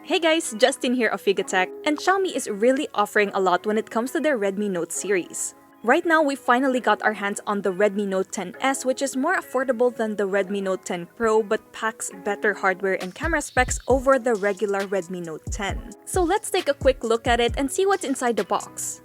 Hey guys, Justin here of Tech, and Xiaomi is really offering a lot when it comes to their Redmi Note series. Right now, we finally got our hands on the Redmi Note 10s, which is more affordable than the Redmi Note 10 Pro but packs better hardware and camera specs over the regular Redmi Note 10. So let's take a quick look at it and see what's inside the box.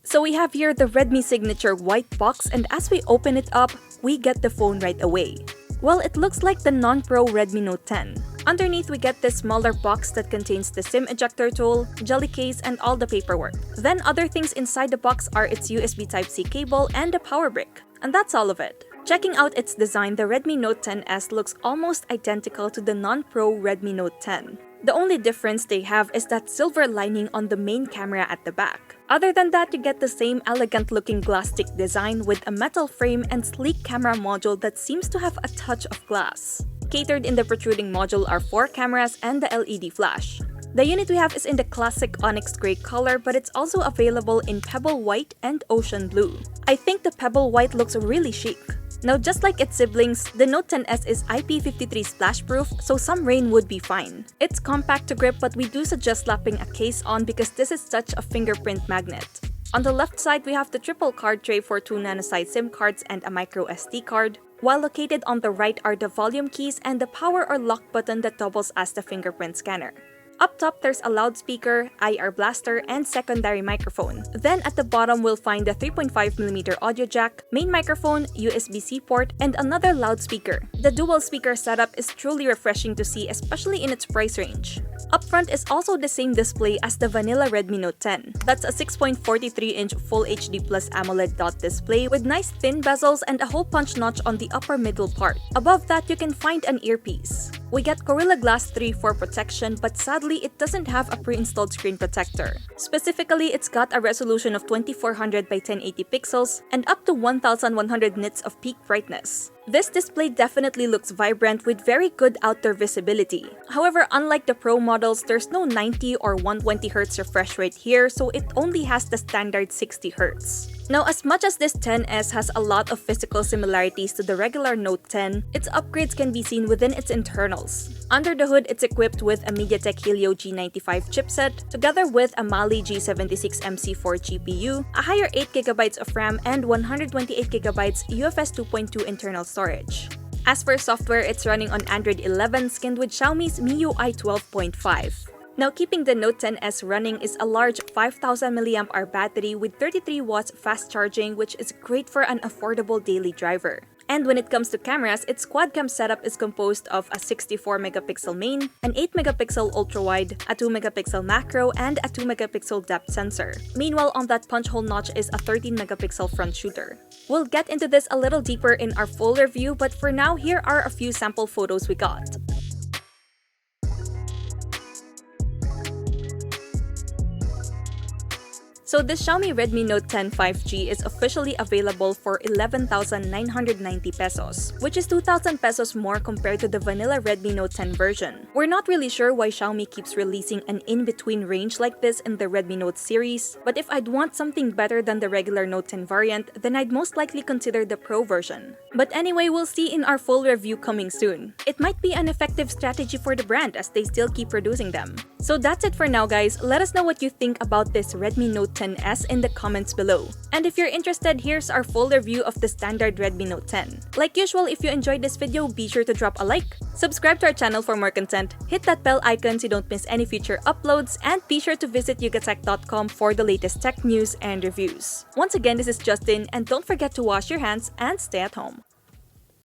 So we have here the Redmi signature white box, and as we open it up, we get the phone right away. Well, it looks like the non-Pro Redmi Note 10. Underneath, we get this smaller box that contains the SIM ejector tool, jelly case, and all the paperwork. Then other things inside the box are its USB Type-C cable and a power brick. And that's all of it. Checking out its design, the Redmi Note 10s looks almost identical to the non-Pro Redmi Note 10. The only difference they have is that silver lining on the main camera at the back. Other than that, you get the same elegant-looking glass stick design with a metal frame and sleek camera module that seems to have a touch of glass. Catered in the protruding module are 4 cameras and the LED flash. The unit we have is in the classic onyx gray color, but it's also available in pebble white and ocean blue. I think the pebble white looks really chic. Now, just like its siblings, the Note 10s is IP53 splash-proof, so some rain would be fine. It's compact to grip, but we do suggest slapping a case on because this is such a fingerprint magnet. On the left side, we have the triple card tray for 2 nano-size SIM cards and a micro SD card, while located on the right are the volume keys and the power or lock button that doubles as the fingerprint scanner. Up top, there's a loudspeaker, IR blaster, and secondary microphone. Then at the bottom, we'll find the 3.5mm audio jack, main microphone, USB-C port, and another loudspeaker. The dual speaker setup is truly refreshing to see, especially in its price range. Up front is also the same display as the vanilla Redmi Note 10. That's a 6.43-inch Full HD Plus AMOLED dot display with nice thin bezels and a hole punch notch on the upper middle part. Above that, you can find an earpiece. We get Gorilla Glass 3 for protection, but sadly, it doesn't have a pre-installed screen protector. Specifically, it's got a resolution of 2400 by 1080 pixels and up to 1100 nits of peak brightness. This display definitely looks vibrant with very good outdoor visibility. However, unlike the Pro models, there's no 90 or 120Hz refresh rate here, so it only has the standard 60Hz. Now, as much as this 10s has a lot of physical similarities to the regular Note 10, its upgrades can be seen within its internals. Under the hood, it's equipped with a MediaTek Helio G95 chipset, together with a Mali G76MC4 GPU, a higher 8GB of RAM, and 128GB UFS 2.2 internal storage. As for software, it's running on Android 11 skinned with Xiaomi's MIUI 12.5. Now, keeping the Note 10s running is a large 5000 mAh battery with 33 watts fast charging, which is great for an affordable daily driver. And when it comes to cameras, its quad-cam setup is composed of a 64MP main, an 8MP ultra-wide, a 2MP macro, and a 2MP depth sensor. Meanwhile, on that punch hole notch is a 13MP front shooter. We'll get into this a little deeper in our full review, but for now, here are a few sample photos we got. So the Xiaomi Redmi Note 10 5G is officially available for 11,990 pesos, which is 2,000 pesos more compared to the vanilla Redmi Note 10 version. We're not really sure why Xiaomi keeps releasing an in-between range like this in the Redmi Note series, but if I'd want something better than the regular Note 10 variant, then I'd most likely consider the Pro version. But anyway, we'll see in our full review coming soon. It might be an effective strategy for the brand as they still keep producing them. So that's it for now, guys. Let us know what you think about this Redmi Note 10s in the comments below. And if you're interested, here's our full review of the standard Redmi Note 10. Like usual, if you enjoyed this video, be sure to drop a like, subscribe to our channel for more content, hit that bell icon so you don't miss any future uploads, and be sure to visit yugatech.com for the latest tech news and reviews. Once again, this is Justin, and don't forget to wash your hands and stay at home.